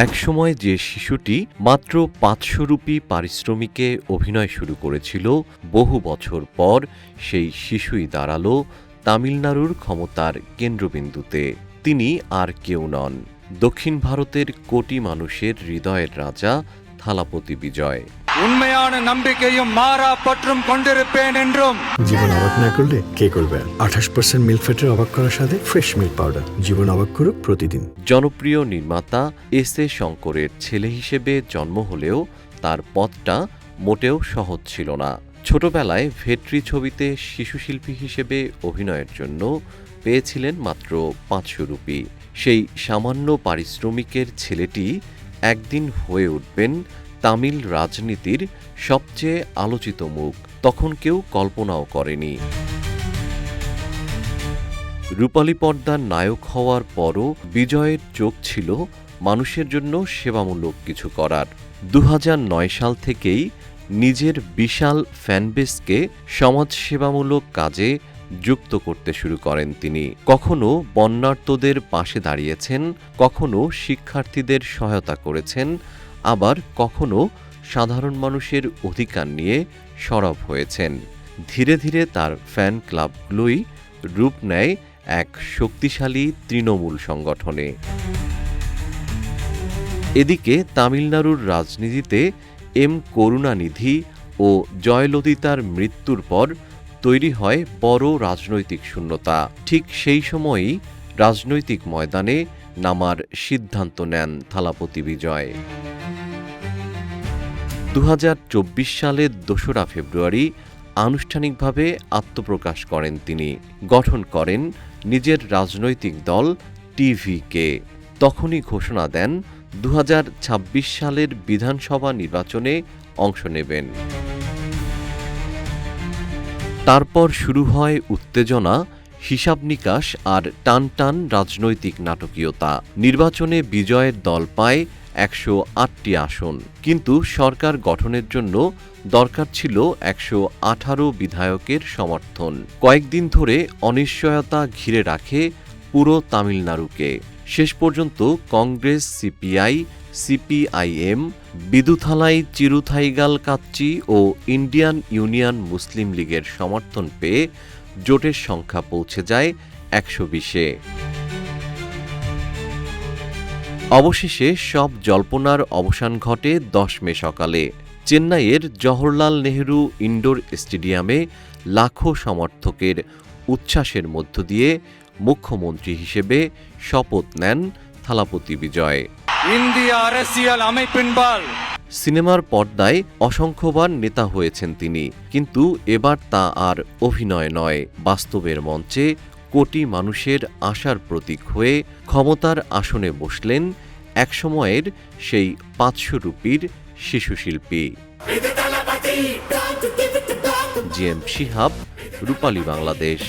একসময় যে শিশুটি মাত্র ৫০০ রুপি পারিশ্রমিকে অভিনয় শুরু করেছিল, বহু বছর পর সেই শিশুই দাঁড়ালো তামিলনাড়ুর ক্ষমতার কেন্দ্রবিন্দুতে। তিনি আর কেউ নন, দক্ষিণ ভারতের কোটি মানুষের হৃদয়ের রাজা থালাপতি বিজয়। উন্ময়ান নম্বিকেয়ুম মারা পট্রুম কন্ডিরুপেন এন্ড্রুম। জীবন অবাক না করলে কে করবে? 28% মিল্ক ফ্যাটের অবাক করার সাথে ফ্রেশ মিল্ক পাউডার। জীবন অবাক করুক প্রতিদিন। জনপ্রিয় নির্মাতা এস এ শঙ্করের ছেলে হিসেবে জন্ম হলেও তার পথটা মোটেও সহজ ছিল না। ছোটবেলায় ভেট্রি ছবিতে শিশুশিল্পী হিসেবে অভিনয়ের জন্য পেয়েছিলেন মাত্র ৫০০ রুপি। সেই সামান্য পারিশ্রমিকের ছেলেটি একদিন হয়ে উঠবেন তামিল রাজনীতির সবচেয়ে আলোচিত মুখ। তখন কেউ কল্পনাও করেনি। রূপালী পর্দার নায়ক হওয়ার পরও বিজয়ের চোখ ছিল মানুষের জন্য সেবামূলক কিছু করার। ২০০৯ সাল থেকেই নিজের বিশাল ফ্যানবেসকে সমাজসেবামূলক কাজে যুক্ত করতে শুরু করেন তিনি। কখনো বন্যার্তদের পাশে দাঁড়িয়েছেন, কখনো শিক্ষার্থীদের সহায়তা করেছেন, আবার কখনো সাধারণ মানুষের অধিকার নিয়ে সরব হয়েছেন। ধীরে ধীরে তার ফ্যান ক্লাবগুলোই রূপ নেয় এক শক্তিশালী তৃণমূল সংগঠনে। এদিকে তামিলনাড়ুর রাজনীতিতে এম করুণানিধি ও জয়ললিতার মৃত্যুর পর তৈরি হয় বড় রাজনৈতিক শূন্যতা। ঠিক সেই সময়ই রাজনৈতিক ময়দানে নামার সিদ্ধান্ত নেন থালাপতি বিজয়। ২০২৪ সালের ২রা ফেব্রুয়ারি আনুষ্ঠানিকভাবে আত্মপ্রকাশ করেন তিনি। গঠন করেন নিজের রাজনৈতিক দল টিভিকে। তখনই ঘোষণা দেন ২০২৬ সালের বিধানসভা নির্বাচনে অংশ নেবেন। তারপর শুরু হয় উত্তেজনা, হিসাব নিকাশ আর টানটান রাজনৈতিক নাটকীয়তা। নির্বাচনে বিজয়ের দল পায় ১০৮টি আসন, কিন্তু সরকার গঠনের জন্য দরকার ছিল ১১৮ বিধায়কের সমর্থন। কয়েকদিন ধরে অনিশ্চয়তা ঘিরে রাখে পুরো তামিলনাড়ুকে। শেষ পর্যন্ত কংগ্রেস, সিপিআই, সিপিআইএম, বিদুথালাই চিরুথাইগাল কাচ্চি ও ইন্ডিয়ান ইউনিয়ন মুসলিম লীগের সমর্থন পেয়ে জোটের সংখ্যা পৌঁছে যায় ১২০-এ। অবশেষে সব জল্পনার অবসান ঘটে ১০ মে সকালে। চেন্নাইয়ের জওহরলাল নেহরু ইনডোর স্টেডিয়ামে লাখো সমর্থকের উচ্ছ্বাসের মধ্য দিয়ে মুখ্যমন্ত্রী হিসেবে শপথ নেন থালাপতি বিজয়। সিনেমার পর্দায় অসংখ্যবার নেতা হয়েছেন তিনি, কিন্তু এবার তা আর অভিনয় নয়, বাস্তবের মঞ্চে কোটি মানুষের আশার প্রতীক হয়ে ক্ষমতার আসনে বসলেন একসময়ের সেই ৫০০ রুপির শিশুশিল্পী। জিএম শিহাব, রূপালী বাংলাদেশ।